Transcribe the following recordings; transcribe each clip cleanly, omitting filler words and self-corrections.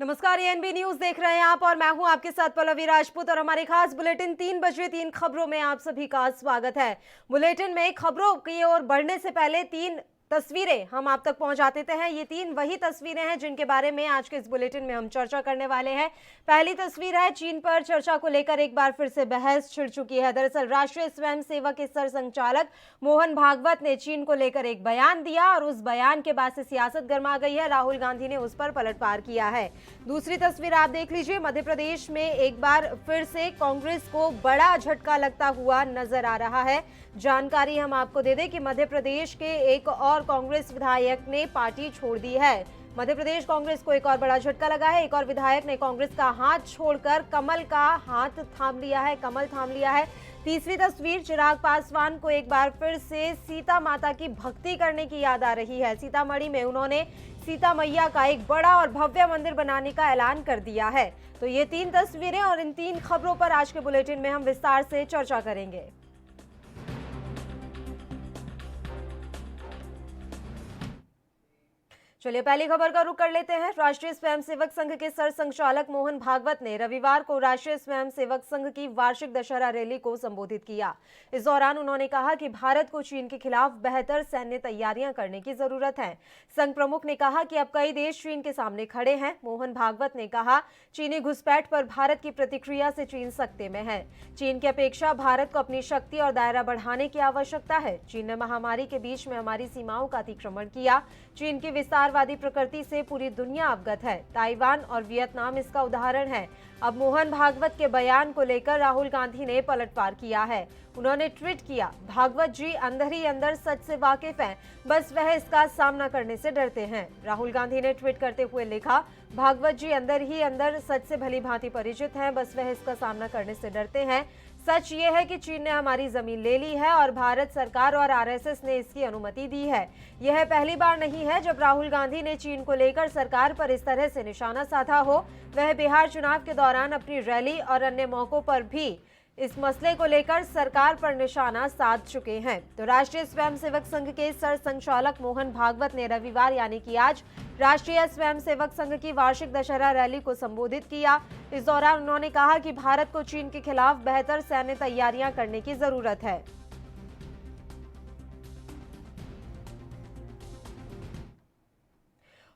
नमस्कार, ANB news देख रहे हैं आप और मैं हूं आपके साथ पल्लवी राजपूत और हमारे खास बुलेटिन 3 बजे 3 खबरों में आप सभी का स्वागत है। बुलेटिन में खबरों की ओर बढ़ने से पहले 3 तस्वीरें हम आप तक पहुंचा देते हैं। ये 3 वही तस्वीरें हैं जिनके बारे में आज के इस बुलेटिन में हम चर्चा करने वाले हैं। पहली तस्वीर है, चीन पर चर्चा को लेकर एक बार फिर से बहस छिड़ चुकी है। दरअसल राष्ट्रीय स्वयंसेवक के सरसंघचालक मोहन भागवत ने चीन को लेकर एक बयान दिया और उस बयान के बाद से सियासत गर्मा गई है। राहुल गांधी ने उस पर पलटवार किया है। दूसरी तस्वीर आप देख लीजिए, मध्य प्रदेश में एक बार फिर से कांग्रेस को बड़ा झटका लगता हुआ नजर आ रहा है। जानकारी हम आपको दे दें कि मध्य प्रदेश के एक और कांग्रेस विधायक ने पार्टी छोड़ दी है। मध्य प्रदेश कांग्रेस को एक और बड़ा झटका लगा है। एक और विधायक ने कांग्रेस का हाथ छोड़कर कमल का हाथ थाम लिया है, कमल थाम लिया है। तीसरी तस्वीर, चिराग पासवान को एक बार फिर से सीता माता की भक्ति करने की याद आ रही है। सीतामढ़ी में उन्होंने सीता मैया का एक बड़ा और भव्य मंदिर बनाने का ऐलान कर दिया है। तो ये 3 तस्वीरें और इन 3 खबरों पर आज के बुलेटिन में हम विस्तार से चर्चा करेंगे। चलिए पहली खबर का रुख कर लेते हैं। राष्ट्रीय स्वयंसेवक संघ के सरसंघचालक मोहन भागवत ने रविवार को राष्ट्रीय स्वयंसेवक संघ की वार्षिक दशहरा रैली को संबोधित किया। इस दौरान उन्होंने कहा कि भारत को चीन के खिलाफ बेहतर सैन्य तैयारियां करने की जरूरत है। संघ प्रमुख ने कहा कि अब कई देश चीन के सामने खड़े हैं। मोहन भागवत ने कहा, चीनी घुसपैठ पर भारत की प्रतिक्रिया से चीन सख्ते में है। चीन की अपेक्षा भारत को अपनी शक्ति और दायरा बढ़ाने की आवश्यकता है। चीन ने महामारी के बीच में हमारी सीमाओं का अतिक्रमण किया। चीन की विस्तारवादी प्रकृति से पूरी दुनिया अवगत है। ताइवान और वियतनाम इसका उदाहरण है। अब मोहन भागवत के बयान को लेकर राहुल गांधी ने पलटवार किया है। उन्होंने ट्वीट किया, भागवत जी अंदर ही अंदर सच से वाकिफ हैं, बस वह इसका सामना करने से डरते हैं। राहुल गांधी ने ट्वीट करते हुए लिखा, भागवत जी अंदर ही अंदर सच से भली भांति परिचित हैं, बस वह इसका सामना करने से डरते हैं। सच ये है कि चीन ने हमारी जमीन ले ली है और भारत सरकार और आरएसएस ने इसकी अनुमति दी है। यह पहली बार नहीं है जब राहुल गांधी ने चीन को लेकर सरकार पर इस तरह से निशाना साधा हो। वह बिहार चुनाव के दौरान अपनी रैली और अन्य मौकों पर भी इस मसले को लेकर सरकार पर निशाना साध चुके हैं। तो राष्ट्रीय स्वयंसेवक संघ के सरसंघचालक मोहन भागवत ने रविवार यानी कि आज राष्ट्रीय स्वयंसेवक संघ की वार्षिक दशहरा रैली को संबोधित किया। इस दौरान उन्होंने कहा कि भारत को चीन के खिलाफ बेहतर सैन्य तैयारियां करने की जरूरत है।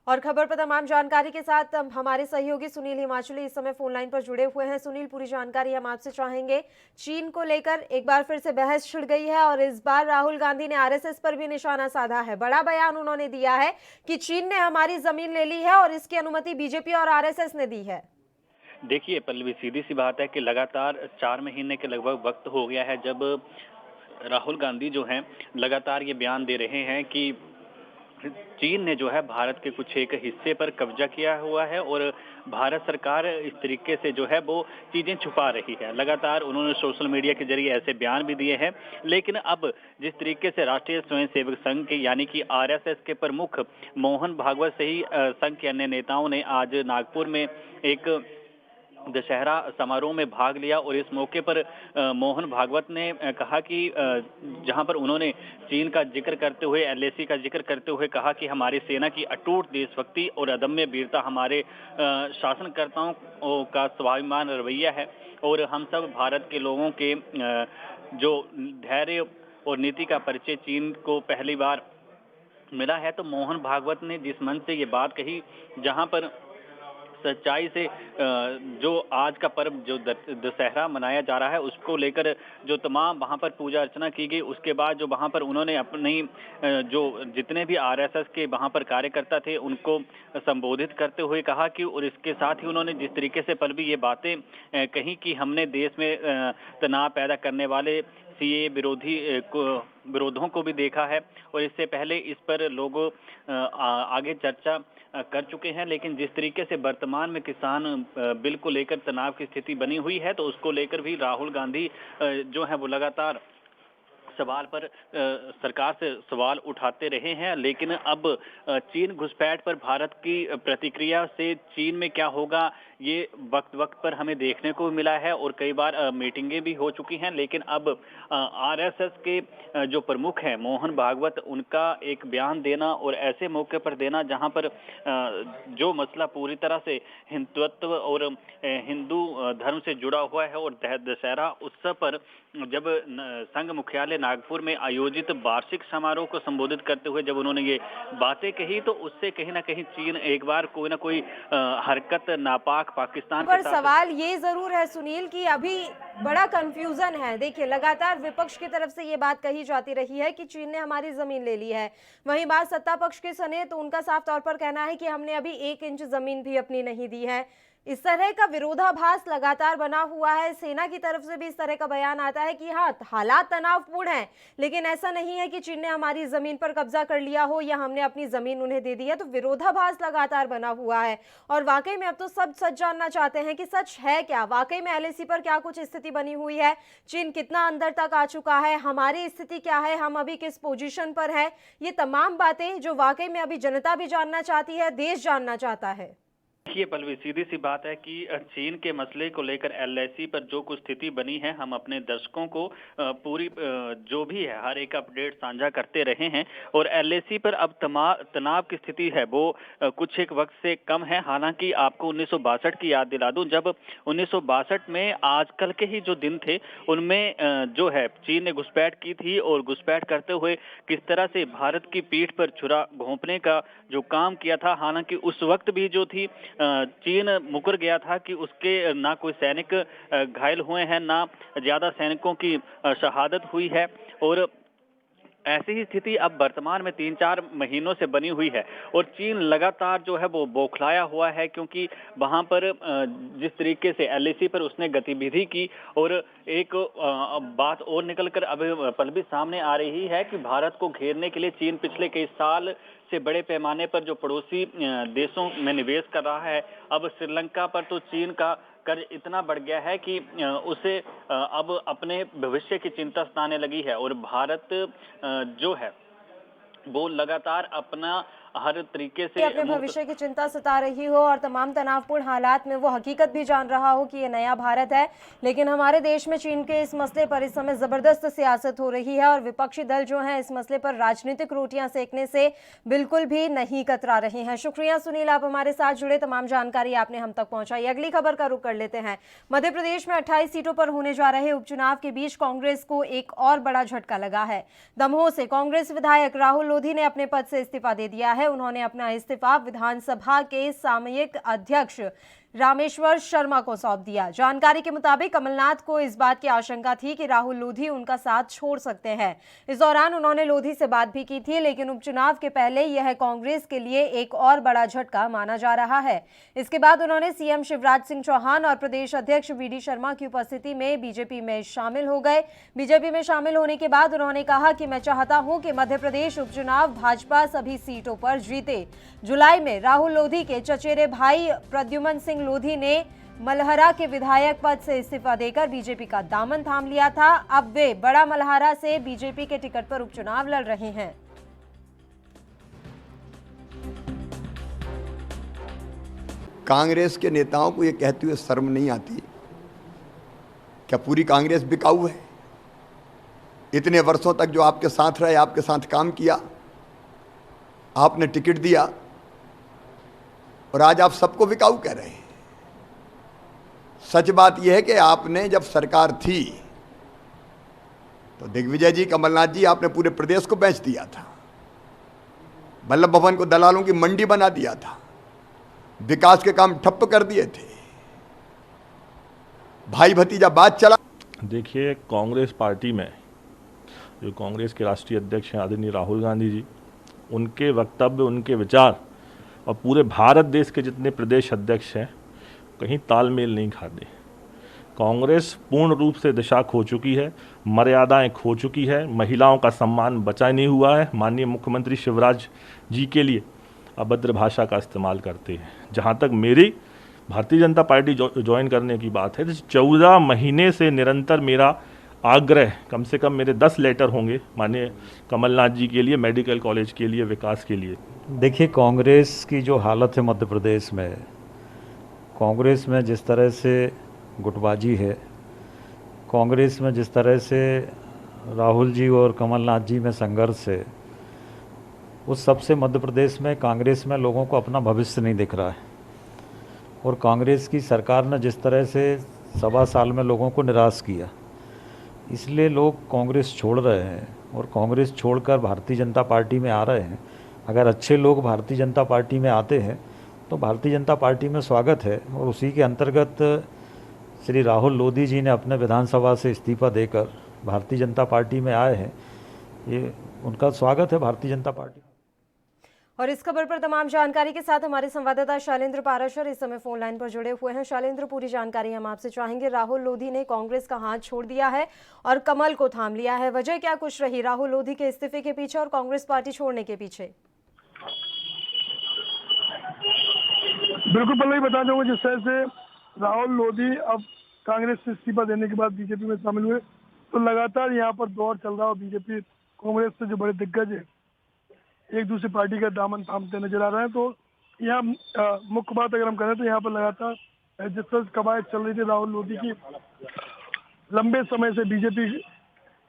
और खबर पर तमाम जानकारी के साथ हमारे सहयोगी सुनील हिमाचली इस समय फोन लाइन पर जुड़े हुए हैं। सुनील, पूरी जानकारी हम आपसे चाहेंगे। चीन को लेकर एक बार फिर से बहस छिड़ गई है और इस बार राहुल गांधी ने आरएसएस पर भी निशाना साधा है। बड़ा बयान उन्होंने दिया है कि चीन ने हमारी जमीन ले ली है और इसकी अनुमति बीजेपी और आरएसएस ने दी है। देखिए पल्लवी, सीधी सी बात है कि लगातार 4 महीने के लगभग वक्त हो गया है जब राहुल गांधी जो हैं लगातार ये बयान दे रहे हैं कि चीन ने जो है भारत के कुछ एक हिस्से पर कब्जा किया हुआ है और भारत सरकार इस तरीके से जो है वो चीजें छुपा रही है। लगातार उन्होंने सोशल मीडिया के जरिए ऐसे बयान भी दिए हैं। लेकिन अब जिस तरीके से राष्ट्रीय स्वयंसेवक संघ के यानी कि आरएसएस के प्रमुख मोहन भागवत सही संघ के अन्य नेताओं ने आज नागपुर में एक दशहरा समारोह में भाग लिया और इस मौके पर मोहन भागवत ने कहा कि जहां पर उन्होंने चीन का जिक्र करते हुए एलएसी का जिक्र करते हुए कहा कि हमारी सेना की अटूट देशभक्ति और अदम्य वीरता हमारे शासनकर्ताओं का स्वाभिमान रवैया है और हम सब भारत के लोगों के जो धैर्य और नीति का परिचय चीन को पहली बार मिला है। तो मोहन भागवत ने जिस मंच से ये बात कही, जहां पर सच्चाई से जो आज का पर्व जो दशहरा मनाया जा रहा है उसको लेकर जो तमाम वहां पर पूजा अर्चना की गई, उसके बाद जो वहां पर उन्होंने अपनी जो जितने भी आरएसएस के वहां पर कार्यकर्ता थे उनको संबोधित करते हुए कहा कि और इसके साथ ही उन्होंने जिस तरीके से पल भी ये बातें कही कि हमने देश में तनाव पैदा करने वाले सीए विरोधों को भी देखा है और इससे पहले इस पर लोग आगे चर्चा कर चुके हैं। लेकिन जिस तरीके से वर्तमान में किसान बिल को लेकर तनाव की स्थिति बनी हुई है तो उसको लेकर भी राहुल गांधी जो है वो लगातार सवाल पर सरकार से सवाल उठाते रहे हैं। लेकिन अब चीन घुसपैठ पर भारत की प्रतिक्रिया से चीन में क्या होगा ये वक्त वक्त पर हमें देखने को मिला है और कई बार मीटिंगें भी हो चुकी हैं। लेकिन अब आरएसएस के जो प्रमुख हैं मोहन भागवत, उनका एक बयान देना और ऐसे मौके पर देना जहां पर जो मसला पूरी तरह से हिंदुत्व और हिंदू धर्म से जुड़ा हुआ है और दशहरा उत्सव पर जब संघ मुख्यालय नागपुर में आयोजित वार्षिक समारोह को संबोधित करते हुए जब उन्होंने ये बातें कही, तो उससे कहीं ना कहीं चीन एक बार कोई ना कोई हरकत नापाक पाकिस्तान पर के साथ। सवाल ये जरूर है सुनील कि अभी बड़ा कंफ्यूजन है। देखिए, लगातार विपक्ष की तरफ से ये बात कही जाती रही है कि चीन ने हमारी जमीन ले ली है, वहीं बात सत्ता पक्ष के सने तो उनका साफ तौर पर कहना है कि हमने अभी 1 इंच जमीन भी अपनी नहीं दी है। इस तरह का विरोधाभास लगातार बना हुआ है। सेना की तरफ से भी इस तरह का बयान आता है कि हाँ, हालात तनावपूर्ण हैं, लेकिन ऐसा नहीं है कि चीन ने हमारी जमीन पर कब्जा कर लिया हो या हमने अपनी जमीन उन्हें दे दी है। तो विरोधाभास लगातार बना हुआ है और वाकई में अब तो सब सच जानना चाहते हैं कि सच है क्या, वाकई में एलएसी पर क्या कुछ स्थिति बनी हुई है, चीन कितना अंदर तक आ चुका है, हमारी स्थिति क्या है, हम अभी किस पोजीशन पर है। ये तमाम बातें जो वाकई में अभी जनता भी जानना चाहती है, देश जानना चाहता है। देखिए पल्लवी, सीधी सी बात है कि चीन के मसले को लेकर एलएसी पर जो कुछ स्थिति बनी है, हम अपने दर्शकों को पूरी जो भी है हर एक अपडेट साझा करते रहे हैं। और एलएसी पर अब तनाव की स्थिति है वो कुछ एक वक्त से कम है। हालांकि आपको 1962 की याद दिला दूं, जब 1962 में आजकल के ही जो दिन थे उनमें जो है चीन ने घुसपैठ की थी और घुसपैठ करते हुए किस तरह से भारत की पीठ पर छुरा घोंपने का जो काम किया था। हालांकि उस वक्त भी जो थी चीन मुकर गया था कि उसके ना कोई सैनिक घायल हुए हैं, ना ज्यादा सैनिकों की शहादत हुई है। और ऐसी ही स्थिति अब वर्तमान में 3-4 महीनों से बनी हुई है और चीन लगातार जो है वो बौखलाया हुआ है, क्योंकि वहां पर जिस तरीके से एलएसी पर उसने गतिविधि की। और एक बात और निकलकर अब पल्लवी सामने आ रही है कि भारत को घेरने के लिए चीन पिछले कई साल से बड़े पैमाने पर जो पड़ोसी देशों में निवेश कर रहा है। अब श्रीलंका पर तो चीन का कर्ज इतना बढ़ गया है कि उसे अब अपने भविष्य की चिंता सताने लगी है। और भारत जो है वो लगातार अपना हर तरीके से अपने भविष्य की चिंता सता रही हो और तमाम तनावपूर्ण हालात में वो हकीकत भी जान रहा हो कि ये नया भारत है, लेकिन हमारे देश में चीन के इस मसले पर इस समय जबरदस्त सियासत हो रही है और विपक्षी दल जो हैं इस मसले पर राजनीतिक रोटियां सेकने से बिल्कुल भी नहीं कतरा रहे हैं। शुक्रिया सुनील, आप हमारे साथ जुड़े, तमाम जानकारी आपने हम तक पहुंचाई। अगली खबर का रुख कर लेते हैं। मध्य प्रदेश में 28 सीटों पर होने जा रहे उपचुनाव के बीच कांग्रेस को एक और बड़ा झटका लगा है। दमोह से कांग्रेस विधायक राहुल लोधी ने अपने पद से इस्तीफा दे दिया है। उन्होंने अपना इस्तीफा विधानसभा के सामयिक अध्यक्ष रामेश्वर शर्मा को सौंप दिया। जानकारी के मुताबिक कमलनाथ को इस बात की आशंका थी कि राहुल लोधी उनका साथ छोड़ सकते हैं। इस दौरान उन्होंने लोधी से बात भी की थी, लेकिन उपचुनाव के पहले यह कांग्रेस के लिए एक और बड़ा झटका माना जा रहा है। इसके बाद उन्होंने सीएम शिवराज सिंह चौहान और प्रदेश अध्यक्ष वीडी शर्मा की उपस्थिति में बीजेपी में शामिल हो गए। बीजेपी में शामिल होने के बाद उन्होंने कहा कि मैं चाहता हूं कि मध्य प्रदेश उपचुनाव भाजपा सभी सीटों पर जीते। जुलाई में राहुल लोधी के चचेरे भाई प्रद्युमन सिंह लोधी ने मलहरा के विधायक पद से इस्तीफा देकर बीजेपी का दामन थाम लिया था। अब वे बड़ा मलहरा से बीजेपी के टिकट पर उपचुनाव लड़ रहे हैं। कांग्रेस के नेताओं को यह कहते हुए शर्म नहीं आती क्या पूरी कांग्रेस बिकाऊ है? इतने वर्षों तक जो आपके साथ रहे, आपके साथ काम किया, आपने टिकट दिया और आज आप सबको बिकाऊ कह रहे हैं। सच बात यह है कि आपने जब सरकार थी तो दिग्विजय जी, कमलनाथ जी, आपने पूरे प्रदेश को बेच दिया था। वल्लभ भवन को दलालों की मंडी बना दिया था। विकास के काम ठप्प कर दिए थे। भाई भतीजा बात चला। देखिए, कांग्रेस पार्टी में जो कांग्रेस के राष्ट्रीय अध्यक्ष हैं आदरणीय राहुल गांधी जी, उनके वक्तव्य, उनके विचार और पूरे भारत देश के जितने प्रदेश अध्यक्ष हैं कहीं तालमेल नहीं खाते। कांग्रेस पूर्ण रूप से दिशा खो चुकी है, मर्यादाएं खो चुकी है, महिलाओं का सम्मान बचा नहीं हुआ है। माननीय मुख्यमंत्री शिवराज जी के लिए अभद्र भाषा का इस्तेमाल करते हैं। जहां तक मेरी भारतीय जनता पार्टी ज्वाइन करने की बात है, तो 14 महीने से निरंतर मेरा आग्रह, कम से कम मेरे 10 लेटर होंगे माननीय कमलनाथ जी के लिए, मेडिकल कॉलेज के लिए, विकास के लिए। देखिए, कांग्रेस की जो हालत है मध्य प्रदेश में, कांग्रेस में जिस तरह से गुटबाजी है, कांग्रेस में जिस तरह से राहुल जी और कमलनाथ जी में संघर्ष है, उस सबसे मध्य प्रदेश में कांग्रेस में लोगों को अपना भविष्य नहीं दिख रहा है। और कांग्रेस की सरकार ने जिस तरह से 1.25 साल में लोगों को निराश किया, इसलिए लोग कांग्रेस छोड़ रहे हैं और कांग्रेस छोड़कर भारतीय जनता पार्टी में आ रहे हैं। अगर अच्छे लोग भारतीय जनता पार्टी में आते हैं तो भारतीय जनता पार्टी में स्वागत है। और उसी के अंतर्गत श्री राहुल लोधी जी ने अपने विधानसभा से इस्तीफा देकर भारतीय जनता पार्टी में आए हैं, ये उनका स्वागत है भारतीय जनता पार्टी। और इस खबर पर तमाम जानकारी के साथ हमारे संवाददाता शैलेंद्र पाराशर इस समय फोन लाइन पर जुड़े हुए हैं। शैलेंद्र, पूरी जानकारी हम आपसे चाहेंगे। राहुल लोधी ने कांग्रेस का हाथ छोड़ दिया है और कमल को थाम लिया है, वजह क्या कुछ रही राहुल लोधी के इस्तीफे के पीछे और कांग्रेस पार्टी छोड़ने के पीछे? बिल्कुल पल्लवी, बता दूंगा जिस तरह से राहुल लोधी अब कांग्रेस से इस्तीफा देने के बाद बीजेपी में शामिल हुए, तो लगातार यहाँ पर दौर चल रहा है। बीजेपी कांग्रेस से जो बड़े दिग्गज है एक दूसरी पार्टी का दामन थामते नजर आ रहे हैं। तो यहाँ मुख्य बात अगर हम करें तो यहाँ पर लगातार जिस तरह कवायद चल रही थी राहुल लोधी की, लंबे समय से बीजेपी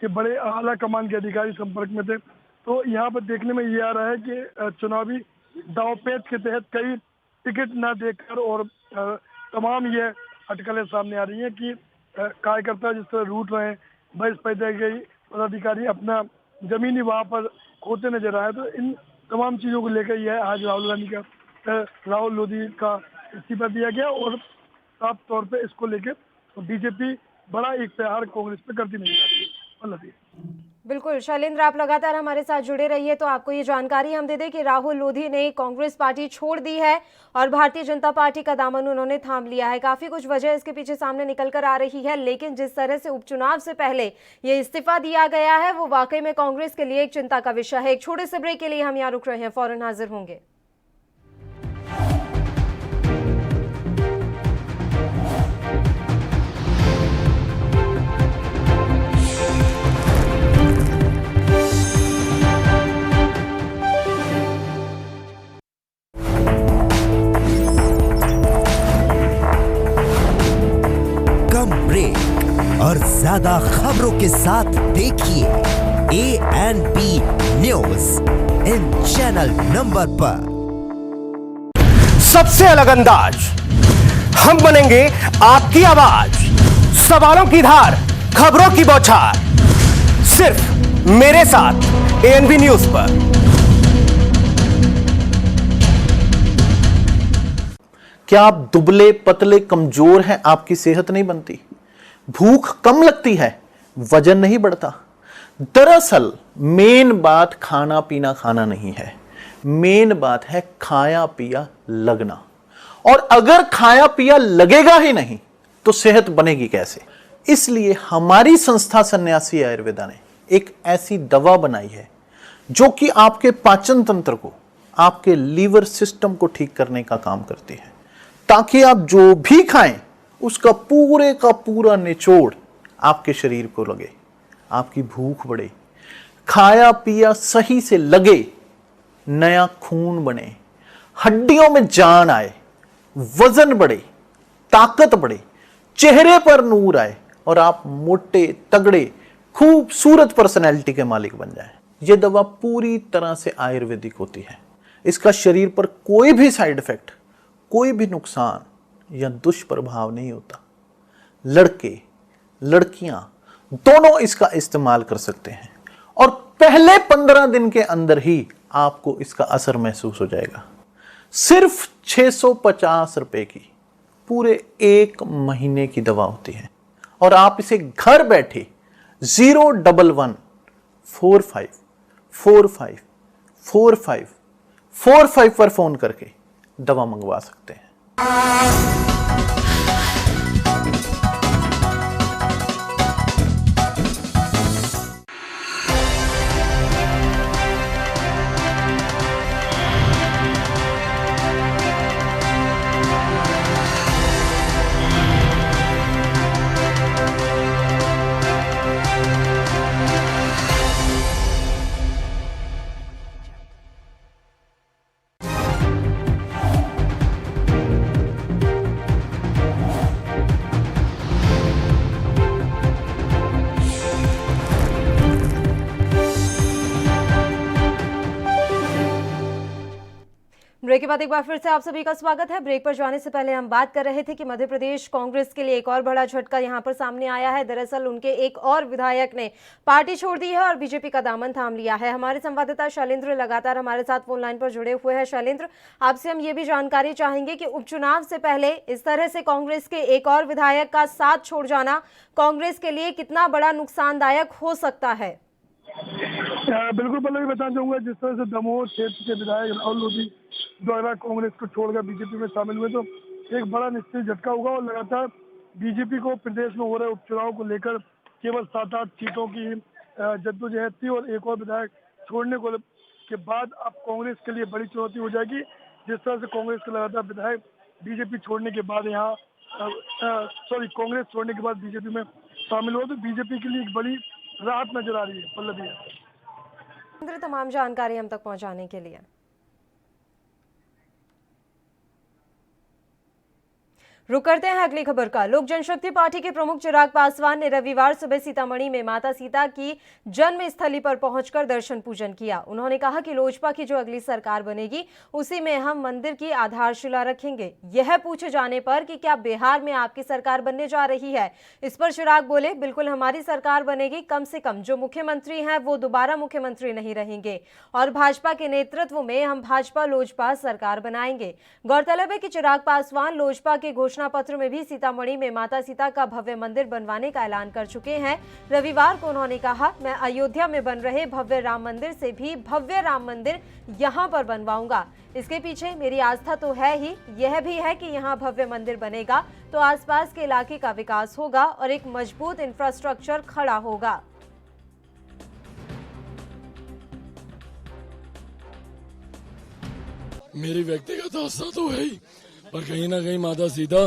के बड़े आला कमान के अधिकारी संपर्क में थे। तो यहाँ पर देखने में ये आ रहा है कि चुनावी दांवपेच के तहत कई टिकट ना देकर और तमाम ये अटकलें सामने आ रही हैं कि कार्यकर्ता जिस तरह रूट रहे हैं, बहस पैदा गई, पदाधिकारी अपना जमीनी वहाँ पर खोते नजर आए। तो इन तमाम चीज़ों को लेकर यह आज राहुल लोधी का इस्तीफा दिया गया और साफ तौर पे इसको लेकर बीजेपी बड़ा एक प्रहार कांग्रेस पे करती नजर आ रही है। बिल्कुल शैलेंद्र, आप लगातार हमारे साथ जुड़े रहिए। तो आपको ये जानकारी हम दे दें कि राहुल लोधी ने कांग्रेस पार्टी छोड़ दी है और भारतीय जनता पार्टी का दामन उन्होंने थाम लिया है। काफी कुछ वजह इसके पीछे सामने निकल कर आ रही है, लेकिन जिस तरह से उपचुनाव से पहले ये इस्तीफा दिया गया है वो वाकई में कांग्रेस के लिए एक चिंता का विषय है। एक छोटे से ब्रेक के लिए हम यहाँ रुक रहे हैं, फौरन हाजिर होंगे। और ज्यादा खबरों के साथ देखिए ANP news in channel number पर। सबसे अलग अंदाज, हम बनेंगे आपकी आवाज, सवालों की धार, खबरों की बौछार, सिर्फ मेरे साथ ANP न्यूज पर। क्या आप दुबले पतले कमजोर हैं? आपकी सेहत नहीं बनती, भूख कम लगती है, वजन नहीं बढ़ता? दरअसल मेन बात खाना पीना खाना नहीं है, मेन बात है खाया पिया लगना। और अगर खाया पिया लगेगा ही नहीं तो सेहत बनेगी कैसे? इसलिए हमारी संस्था सन्यासी आयुर्वेदा ने एक ऐसी दवा बनाई है जो कि आपके पाचन तंत्र को, आपके लीवर सिस्टम को ठीक करने का काम करती है, ताकि आप जो भी खाएं उसका पूरे का पूरा निचोड़ आपके शरीर को लगे, आपकी भूख बढ़े, खाया पिया सही से लगे, नया खून बने, हड्डियों में जान आए, वजन बढ़े, ताकत बढ़े, चेहरे पर नूर आए और आप मोटे तगड़े खूबसूरत पर्सनैलिटी के मालिक बन जाएं। यह दवा पूरी तरह से आयुर्वेदिक होती है। इसका शरीर पर कोई भी साइड इफेक्ट, कोई भी नुकसान या दुष्प्रभाव नहीं होता। लड़के लड़कियां दोनों इसका इस्तेमाल कर सकते हैं और पहले 15 दिन के अंदर ही आपको इसका असर महसूस हो जाएगा। सिर्फ 650 रुपए की पूरे 1 महीने की दवा होती है और आप इसे घर बैठे 01145454545 पर फोन करके दवा मंगवा सकते हैं। के बाद एक बार फिर से आप सभी का स्वागत है। ब्रेक पर जाने से पहले हम बात कर रहे थे कि मध्य प्रदेश कांग्रेस के लिए एक और बड़ा झटका यहां पर सामने आया है। दरअसल उनके एक और विधायक ने पार्टी छोड़ दी है और बीजेपी का दामन थाम लिया है। हमारे संवाददाता शैलेंद्र लगातार हमारे साथ फोन लाइन पर जुड़े हुए हैं। शैलेंद्र, आपसे हम ये भी जानकारी चाहेंगे कि उपचुनाव से पहले इस तरह से कांग्रेस के एक और विधायक का साथ छोड़ जाना कांग्रेस के लिए कितना बड़ा नुकसानदायक हो सकता है? बिल्कुल पल्लवी, बताना चाहूंगा जिस तरह से दमोह क्षेत्र के विधायक राहुल लोधी द्वारा कांग्रेस को छोड़कर बीजेपी में शामिल हुए तो एक बड़ा निश्चित झटका होगा। और लगातार बीजेपी को प्रदेश में हो रहे उपचुनाव को लेकर केवल 7-8 सीटों की जद्दोजहद थी और एक और विधायक छोड़ने को के बाद अब कांग्रेस के लिए बड़ी चुनौती हो जाएगी। जिस तरह से कांग्रेस के लगातार विधायक बीजेपी छोड़ने के बाद कांग्रेस छोड़ने के बाद बीजेपी में शामिल हुआ तो बीजेपी के लिए एक बड़ी राहत नजर आ रही है। पल्लवी, तमाम जानकारी हम तक पहुंचाने के लिए। रुक करते हैं अगली खबर का। लोक जनशक्ति पार्टी के प्रमुख चिराग पासवान ने रविवार सुबह सीतामढ़ी में माता सीता की जन्म स्थली पर पहुंचकर दर्शन पूजन किया। उन्होंने कहा कि लोजपा की जो अगली सरकार बनेगी उसी में हम मंदिर की आधारशिला रखेंगे। यह पूछे जाने पर कि क्या बिहार में आपकी सरकार बनने जा रही है, इस पर चिराग बोले, बिल्कुल हमारी सरकार बनेगी। कम से कम जो मुख्यमंत्री हैं वो दोबारा मुख्यमंत्री नहीं रहेंगे और भाजपा के नेतृत्व में हम भाजपा लोजपा सरकार बनाएंगे। गौरतलब है कि चिराग पासवान लोजपा के घोषणा पत्र में भी सीतामढ़ी में माता सीता का भव्य मंदिर बनवाने का ऐलान कर चुके हैं। रविवार को उन्होंने कहा, मैं अयोध्या में बन रहे भव्य राम मंदिर से भी भव्य राम मंदिर यहां पर बनवाऊंगा। इसके पीछे मेरी आस्था तो है ही, यह भी है कि यहां भव्य मंदिर बनेगा तो आसपास के इलाके का विकास होगा और एक मजबूत इंफ्रास्ट्रक्चर खड़ा होगा। मेरी व्यक्तिगत आस्था तो है ही, पर कहीं ना कहीं माता सीता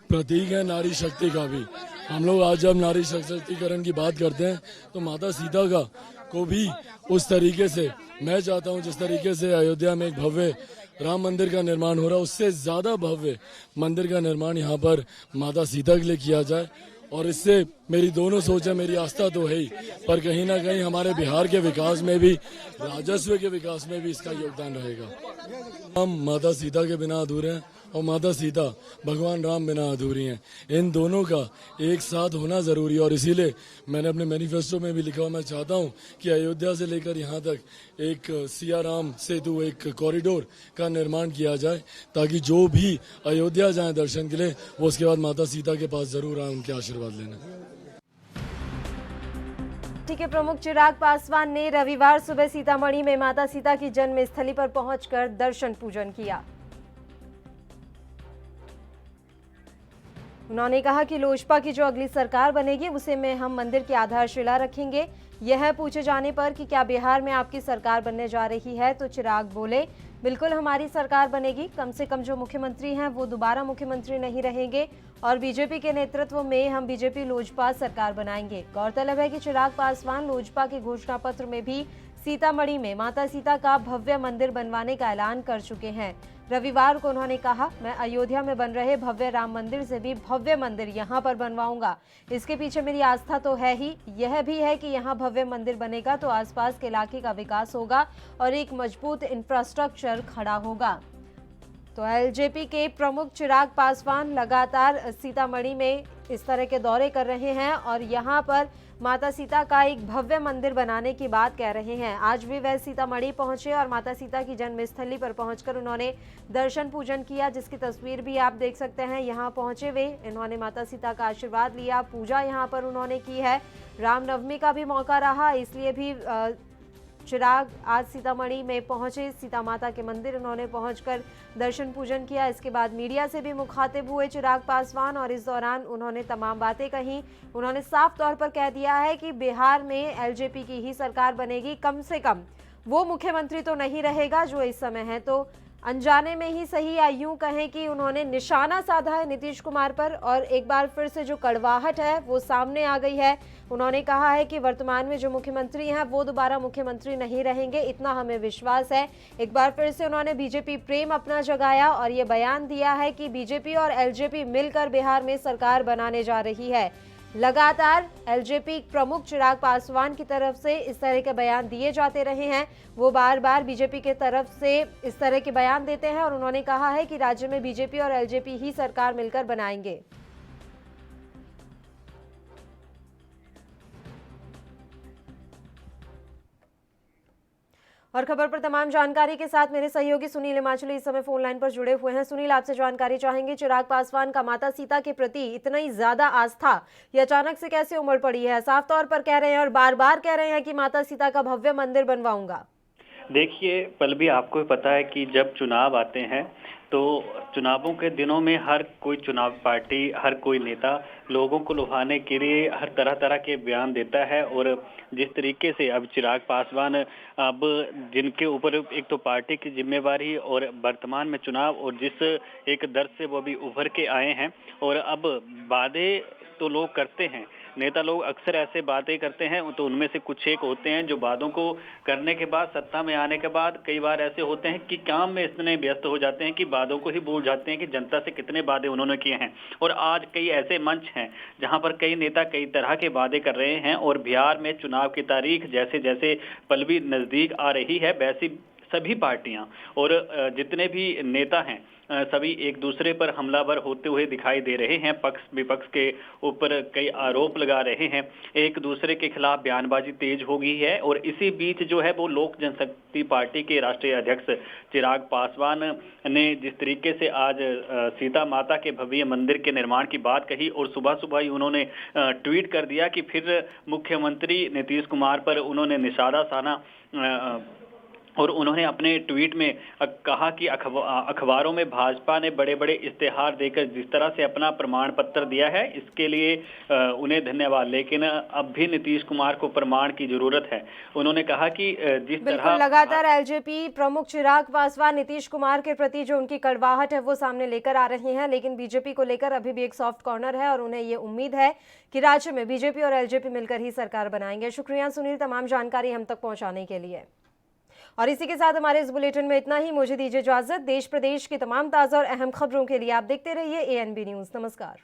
प्रतीक है नारी शक्ति का भी। हम लोग आज जब नारी सशक्तिकरण की बात करते हैं तो माता सीता का को भी उस तरीके से मैं चाहता हूं जिस तरीके से अयोध्या में एक भव्य राम मंदिर का निर्माण हो रहा है उससे ज्यादा भव्य मंदिर का निर्माण यहाँ पर माता सीता के लिए किया जाए। और इससे मेरी दोनों सोच है, मेरी आस्था तो है ही, पर कहीं ना कहीं हमारे बिहार के विकास में भी, राजस्व के विकास में भी इसका योगदान रहेगा। हम माता सीता के बिना अधूरे हैं और माता सीता भगवान राम बिना अधूरी हैं। इन दोनों का एक साथ होना जरूरी है और इसीलिए मैंने अपने मैनिफेस्टो में भी लिखा, मैं चाहता हूं कि अयोध्या से लेकर यहां तक एक सिया राम सेतु, एक कॉरिडोर का निर्माण किया जाए ताकि जो भी अयोध्या जाए दर्शन के लिए वो उसके बाद माता सीता के पास जरूर आए उनके आशीर्वाद लेने। पार्टी के प्रमुख चिराग पासवान ने रविवार सुबह सीतामढ़ी में माता सीता की जन्म स्थली पर पहुंचकर दर्शन पूजन किया। उन्होंने कहा कि लोजपा की जो अगली सरकार बनेगी उसे में हम मंदिर की आधारशिला रखेंगे। यह पूछे जाने पर कि क्या बिहार में आपकी सरकार बनने जा रही है तो चिराग बोले, बिल्कुल हमारी सरकार बनेगी। कम से कम जो मुख्यमंत्री हैं वो दोबारा मुख्यमंत्री नहीं रहेंगे और बीजेपी के नेतृत्व में हम बीजेपी लोजपा सरकार बनाएंगे। गौरतलब है कि चिराग पासवान लोजपा के घोषणा पत्र में भी सीतामढ़ी में माता सीता का भव्य मंदिर बनवाने का ऐलान कर चुके हैं। रविवार को उन्होंने कहा, मैं अयोध्या में बन रहे भव्य राम मंदिर से भी भव्य मंदिर यहां पर बनवाऊंगा। इसके पीछे मेरी आस्था तो है ही, यह भी है कि यहां भव्य मंदिर बनेगा तो आसपास के इलाके का विकास होगा और एक मजबूत इंफ्रास्ट्रक्चर खड़ा होगा। तो एलजेपी के प्रमुख चिराग पासवान लगातार सीतामढ़ी में इस तरह के दौरे कर रहे हैं और यहाँ पर माता सीता का एक भव्य मंदिर बनाने की बात कह रहे हैं। आज भी वह सीतामढ़ी पहुंचे और माता सीता की जन्मस्थली पर पहुंचकर उन्होंने दर्शन पूजन किया, जिसकी तस्वीर भी आप देख सकते हैं। यहाँ पहुंचे वे इन्होंने माता सीता का आशीर्वाद लिया, पूजा यहाँ पर उन्होंने की है। रामनवमी का भी मौका रहा, इसलिए भी चिराग आज सीतामढ़ी में पहुंचे। सीता माता के मंदिर उन्होंने पहुंचकर दर्शन पूजन किया। इसके बाद मीडिया से भी मुखातिब हुए चिराग पासवान और इस दौरान उन्होंने तमाम बातें कही। उन्होंने साफ तौर पर कह दिया है कि बिहार में एलजेपी की ही सरकार बनेगी। कम से कम वो मुख्यमंत्री तो नहीं रहेगा जो इस समय है, तो अनजाने में ही सही या यूं कहें कि उन्होंने निशाना साधा है नीतीश कुमार पर और एक बार फिर से जो कड़वाहट है वो सामने आ गई है। उन्होंने कहा है कि वर्तमान में जो मुख्यमंत्री हैं वो दोबारा मुख्यमंत्री नहीं रहेंगे, इतना हमें विश्वास है। एक बार फिर से उन्होंने बीजेपी प्रेम अपना जगाया और ये बयान दिया है कि बीजेपी और एलजेपी मिलकर बिहार में सरकार बनाने जा रही है। लगातार एलजेपी प्रमुख चिराग पासवान की तरफ से इस तरह के बयान दिए जाते रहे हैं। वो बार बार बीजेपी के तरफ से इस तरह के बयान देते हैं और उन्होंने कहा है कि राज्य में बीजेपी और एलजेपी ही सरकार मिलकर बनाएंगे। और खबर पर तमाम जानकारी के साथ मेरे सहयोगी सुनील हिमाचली इस समय फोन लाइन पर जुड़े हुए हैं। सुनील, आपसे जानकारी चाहेंगे, चिराग पासवान का माता सीता के प्रति इतनी ज्यादा आस्था ये अचानक से कैसे उमड़ पड़ी है? साफ तौर पर कह रहे हैं और बार बार कह रहे हैं कि माता सीता का भव्य मंदिर बनवाऊंगा। देखिए पल्लवी, आपको भी पता है कि जब चुनाव आते हैं तो चुनावों के दिनों में हर कोई चुनाव पार्टी, हर कोई नेता लोगों को लुभाने के लिए हर तरह तरह के बयान देता है। और जिस तरीके से अब चिराग पासवान, अब जिनके ऊपर एक तो पार्टी की जिम्मेवारी और वर्तमान में चुनाव और जिस एक दर्द से वो अभी उभर के आए हैं, और अब वादे तो लोग करते हैं, नेता लोग अक्सर ऐसे बातें करते हैं, तो उनमें से कुछ एक होते हैं जो वादों को करने के बाद, सत्ता में आने के बाद कई बार ऐसे होते हैं कि काम में इतने व्यस्त हो जाते हैं कि वादों को ही भूल जाते हैं कि जनता से कितने वादे उन्होंने किए हैं। और आज कई ऐसे मंच हैं जहां पर कई नेता कई तरह के वादे कर रहे हैं। और बिहार में चुनाव की तारीख जैसे जैसे पल्लवी नजदीक आ रही है, वैसी सभी पार्टियां और जितने भी नेता हैं सभी एक दूसरे पर हमलावर होते हुए दिखाई दे रहे हैं। पक्ष विपक्ष के ऊपर कई आरोप लगा रहे हैं, एक दूसरे के खिलाफ बयानबाजी तेज हो गई है। और इसी बीच जो है वो लोक जनशक्ति पार्टी के राष्ट्रीय अध्यक्ष चिराग पासवान ने जिस तरीके से आज सीता माता के भव्य मंदिर के निर्माण की बात कही और सुबह सुबह ही उन्होंने ट्वीट कर दिया कि फिर मुख्यमंत्री नीतीश कुमार पर उन्होंने निशाना साधा। और उन्होंने अपने ट्वीट में कहा कि अखबारों में भाजपा ने बड़े बड़े इश्तेहार देकर जिस तरह से अपना प्रमाण पत्र दिया है, इसके लिए उन्हें धन्यवाद, लेकिन अब भी नीतीश कुमार को प्रमाण की जरूरत है। उन्होंने कहा कि जिस तरह लगातार एलजेपी प्रमुख चिराग पासवान नीतीश कुमार के प्रति जो उनकी कड़वाहट है वो सामने लेकर आ रहे हैं, लेकिन बीजेपी को लेकर अभी भी एक सॉफ्ट कॉर्नर है और उन्हें ये उम्मीद है कि राज्य में बीजेपी और एलजेपी मिलकर ही सरकार बनाएंगे। शुक्रिया सुनील तमाम जानकारी हम तक पहुंचाने के लिए। और इसी के साथ हमारे इस बुलेटिन में इतना ही। मुझे दीजिए इजाजत। देश प्रदेश की तमाम ताज़ा और अहम खबरों के लिए आप देखते रहिए ANB न्यूज़। नमस्कार।